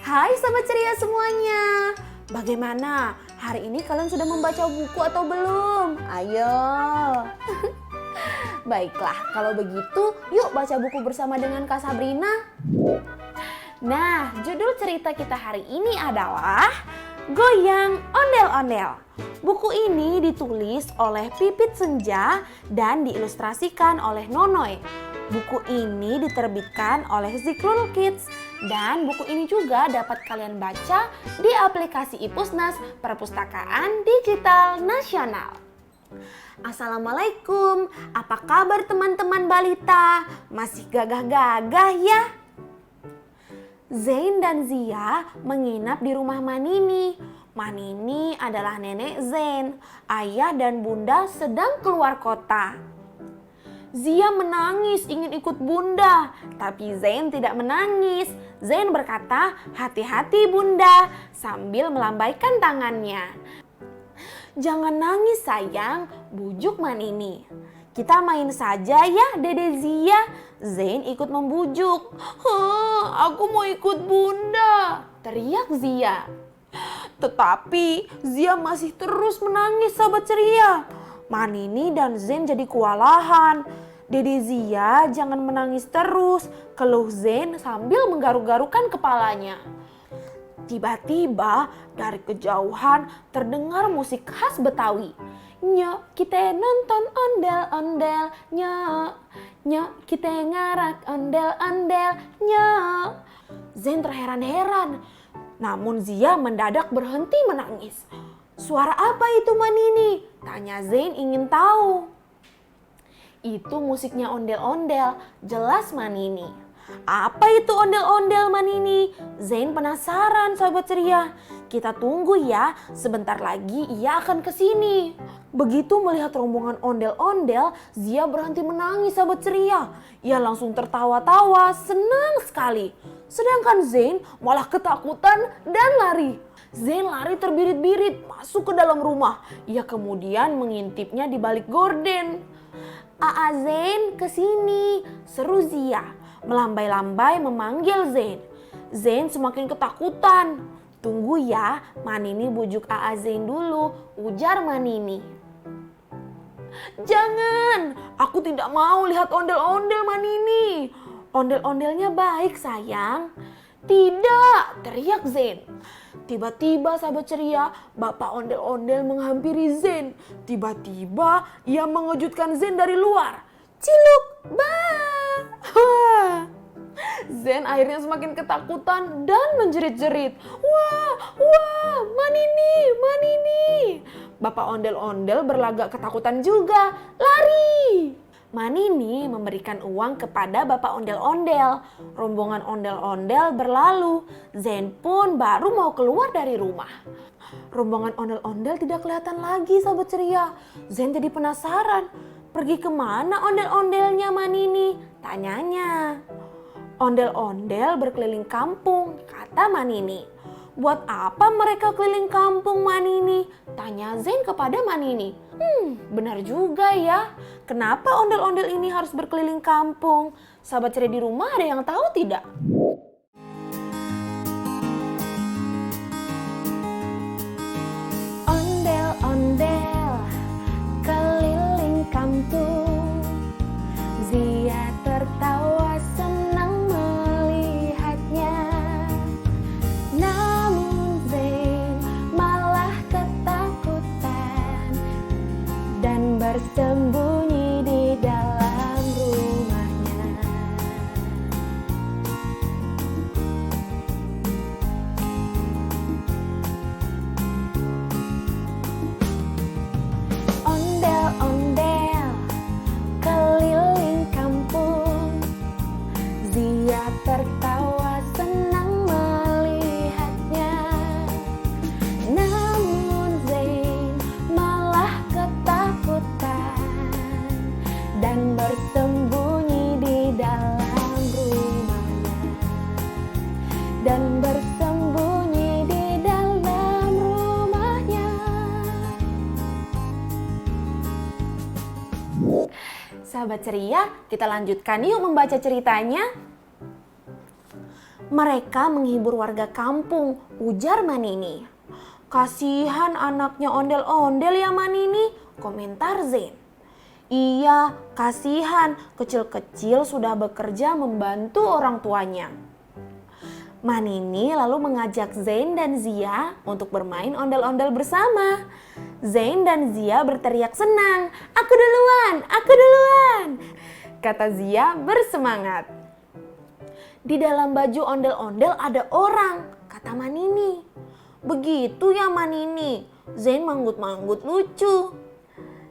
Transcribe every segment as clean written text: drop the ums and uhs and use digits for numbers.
Hai Sobat Ceria semuanya. Bagaimana? Hari ini kalian sudah membaca buku atau belum? Ayo. Baiklah, kalau begitu yuk baca buku bersama dengan Kak Sabrina. Nah, judul cerita kita hari ini adalah Goyang Ondel-Ondel. Buku ini ditulis oleh Pipit Senja dan diilustrasikan oleh Nonoy. Buku ini diterbitkan oleh Zikrul Kids dan buku ini juga dapat kalian baca di aplikasi Ipusnas Perpustakaan Digital Nasional. Assalamualaikum, apa kabar teman-teman balita? Masih gagah-gagah ya? Zain dan Zia menginap di rumah Manini. Manini adalah nenek Zain. Ayah dan bunda sedang keluar kota. Zia menangis ingin ikut bunda, tapi Zain tidak menangis. Zain berkata, "Hati-hati bunda," sambil melambaikan tangannya. "Jangan nangis sayang," bujuk Manini. "Kita main saja ya Dede Zia." Zain ikut membujuk. Aku mau ikut bunda," teriak Zia. Tetapi Zia masih terus menangis sahabat ceria. Manini dan Zain jadi kewalahan. "Dede Zia jangan menangis terus," keluh Zain sambil menggaruk-garukan kepalanya. Tiba-tiba dari kejauhan terdengar musik khas Betawi. "Nyok kita nonton ondel-ondel, nyok, nyok kita ngarak ondel-ondel, nyok." Zain terheran-heran, namun Zia mendadak berhenti menangis. "Suara apa itu Manini?" tanya Zain ingin tahu. "Itu musiknya ondel-ondel," jelas Manini. "Apa itu ondel-ondel Manini?" Zain penasaran sahabat ceria. "Kita tunggu ya, sebentar lagi ia akan kesini." Begitu melihat rombongan ondel-ondel, Zia berhenti menangis sahabat ceria. Ia langsung tertawa-tawa, senang sekali. Sedangkan Zain malah ketakutan dan lari. Zain lari terbirit-birit masuk ke dalam rumah. Ia kemudian mengintipnya di balik gorden. "Aa Zain kesini," seru Zia. Melambai-lambai memanggil Zain. Zain semakin ketakutan. "Tunggu ya, Manini bujuk Aa Zain dulu," ujar Manini. "Jangan, aku tidak mau lihat ondel-ondel Manini. Ondel-ondelnya baik sayang." "Tidak," teriak Zain. Tiba-tiba sahabat ceria, bapak ondel-ondel menghampiri Zain. Tiba-tiba ia mengejutkan Zain dari luar. "Ciluk, bah!" Zain akhirnya semakin ketakutan dan menjerit-jerit. "Wah, wah, Manini, Manini!" Bapak ondel-ondel berlagak ketakutan juga. "Lari!" Manini memberikan uang kepada bapak ondel-ondel. Rombongan ondel-ondel berlalu. Zain pun baru mau keluar dari rumah. Rombongan ondel-ondel tidak kelihatan lagi sahabat ceria. Zain jadi penasaran. "Pergi kemana ondel-ondelnya Manini?" tanyanya. "Ondel-ondel berkeliling kampung," kata Manini. "Buat apa mereka keliling kampung Manini?" tanya Zain kepada Manini. Benar juga ya. Kenapa ondel-ondel ini harus berkeliling kampung? Sahabat ceria di rumah ada yang tahu tidak? Ondel-ondel keliling kampung. Zia tertawa senang melihatnya. Namun Zain malah ketakutan dan bersembunyi di dalam rumahnya. Ondel-ondel keliling kampung. Zia tertawa senang melihatnya. Namun Zain malah ketakutan dan bersembunyi di dalam rumahnya. Dan bersembunyi di dalam rumahnya. Sahabat ceria, kita lanjutkan yuk membaca ceritanya. Mereka menghibur warga kampung, ujar Manini. Kasihan anaknya ondel-ondel ya Manini, komentar Zain. Iya, kasihan, kecil-kecil sudah bekerja membantu orang tuanya. Manini lalu mengajak Zain dan Zia untuk bermain ondel-ondel bersama. Zain dan Zia berteriak senang, aku duluan, kata Zia bersemangat. Di dalam baju ondel-ondel ada orang, kata Manini. Begitu ya Manini, Zain manggut-manggut lucu.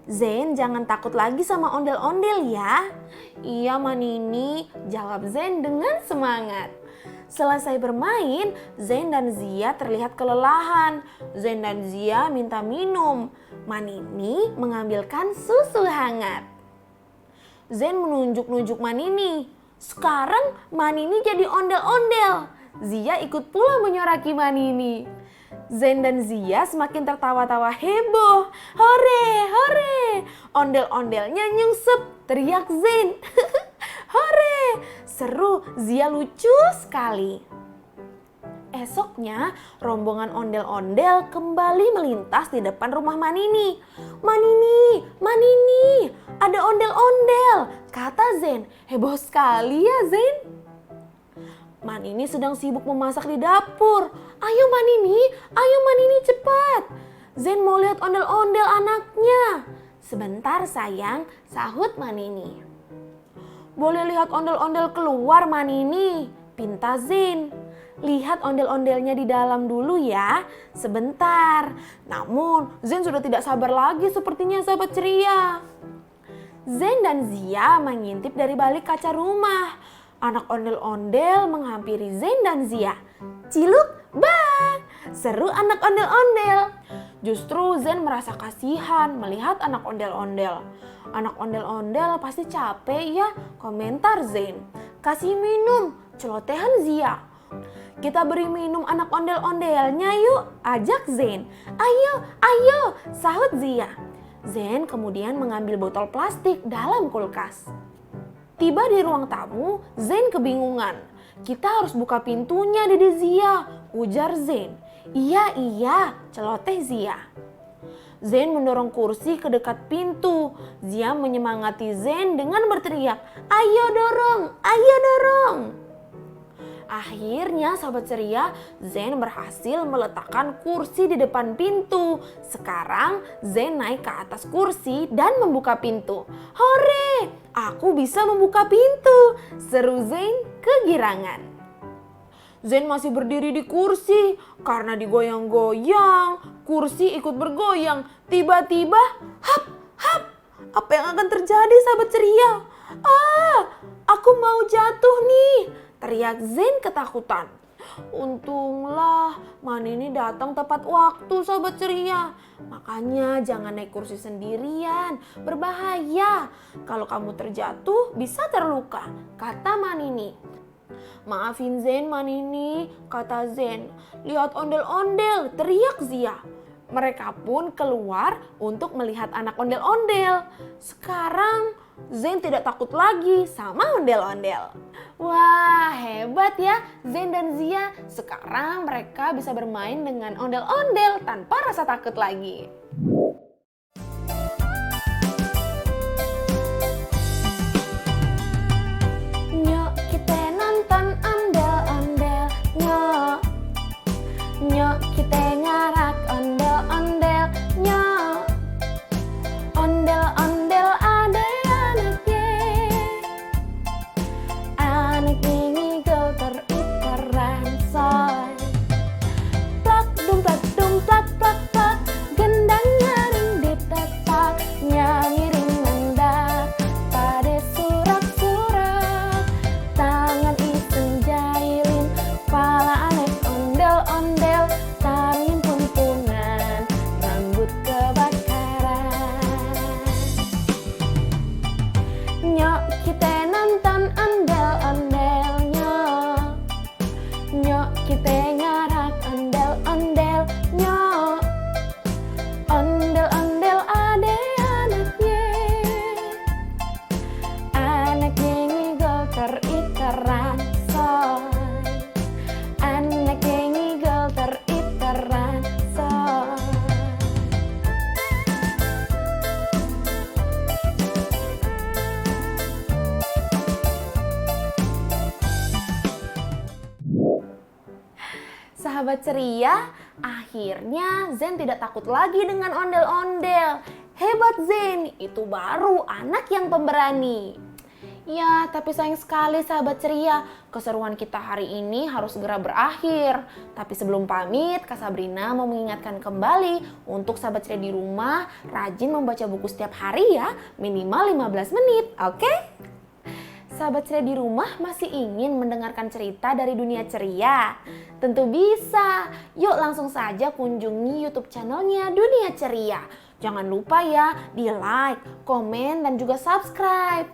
Zain jangan takut lagi sama ondel-ondel ya. Iya Manini, jawab Zain dengan semangat. Selesai bermain, Zain dan Zia terlihat kelelahan. Zain dan Zia minta minum. Manini mengambilkan susu hangat. Zain menunjuk-nunjuk Manini. Sekarang Manini jadi ondel-ondel. Zia ikut pula menyoraki Manini. Zain dan Zia semakin tertawa-tawa heboh. Hore, hore. Ondel-ondelnya nyungsep, teriak Zain. Hore, seru, Zia lucu sekali. Esoknya, rombongan ondel-ondel kembali melintas di depan rumah Manini. Manini, ada ondel-ondel, kata Zain. Heboh sekali ya Zain. Manini sedang sibuk memasak di dapur. Ayo Manini cepat. Zain mau lihat ondel-ondel anaknya. Sebentar sayang, sahut Manini. Boleh lihat ondel-ondel keluar Manini, pinta Zain. Lihat ondel-ondelnya di dalam dulu ya, sebentar. Namun Zain sudah tidak sabar lagi sepertinya sahabat ceria. Zain dan Zia mengintip dari balik kaca rumah. Anak ondel-ondel menghampiri Zain dan Zia. Ciluk, bang! Seru anak ondel-ondel. Justru Zain merasa kasihan melihat anak ondel-ondel. Anak ondel-ondel pasti capek ya, komentar Zain. Kasih minum, celotehan Zia. Kita beri minum anak ondel-ondelnya yuk, ajak Zain. Ayo, sahut Zia. Zain kemudian mengambil botol plastik dalam kulkas. Tiba di ruang tamu, Zain kebingungan. Kita harus buka pintunya Dede Zia, ujar Zain. Iya, celoteh Zia. Zain mendorong kursi ke dekat pintu. Zia menyemangati Zain dengan berteriak, ayo dorong. Akhirnya sahabat ceria, Zain berhasil meletakkan kursi di depan pintu. Sekarang Zain naik ke atas kursi dan membuka pintu. Hore, aku bisa membuka pintu, seru Zain kegirangan. Zain masih berdiri di kursi karena digoyang-goyang, kursi ikut bergoyang. Tiba-tiba, hap, apa yang akan terjadi sahabat ceria? Aku mau jatuh nih, teriak Zain ketakutan. Untunglah Manini datang tepat waktu sahabat ceria. Makanya jangan naik kursi sendirian, berbahaya. Kalau kamu terjatuh bisa terluka, kata Manini. Maafin Zain Manini, kata Zain. Lihat ondel-ondel, teriak Zia. Mereka pun keluar untuk melihat anak ondel-ondel. Sekarang Zain tidak takut lagi sama ondel-ondel. Wah, hebat ya Zain dan Zia. Sekarang mereka bisa bermain dengan ondel-ondel tanpa rasa takut lagi. Nyok kita nonton ondel-ondel, nyok kita ngarak ondel-ondel, nyok ondel-ondel ada anaknya, anak ini geter-geteran soy. Plak dum plak plak plak, gendang nyaring ditetak, miring mendak pada surak-surak, tangan iseng jailin, pala anak ondel-ondel, taring puntungan, rambut kebakaran. Nyok kita nonton ondel-ondel, nyok kita ngarak ondel-ondel, nyok ondel-ondel ada anaknya, anaknya ngigol ker-ikeran soy. Sahabat ceria, akhirnya Zen tidak takut lagi dengan ondel-ondel. Hebat Zen, itu baru anak yang pemberani. Ya, tapi sayang sekali sahabat ceria, keseruan kita hari ini harus segera berakhir. Tapi sebelum pamit, Kak Sabrina mau mengingatkan kembali untuk sahabat ceria di rumah rajin membaca buku setiap hari ya, minimal 15 menit, oke? Sahabat ceria di rumah masih ingin mendengarkan cerita dari dunia ceria? Tentu bisa. Yuk langsung saja kunjungi YouTube channelnya Dunia Ceria. Jangan lupa ya di like, komen, dan juga subscribe.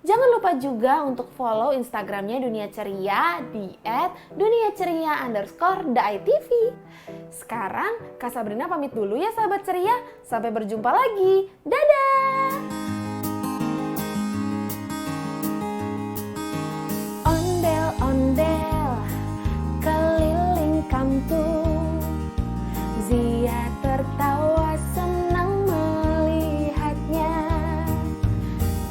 Jangan lupa juga untuk follow Instagramnya Dunia Ceria di @duniaceria_.itv. Sekarang Kak Sabrina pamit dulu ya sahabat ceria. Sampai berjumpa lagi. Dadah! Ondel keliling kampung, Zia tertawa senang melihatnya.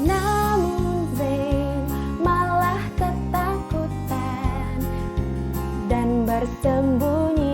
Namun Zain malah ketakutan dan bersembunyi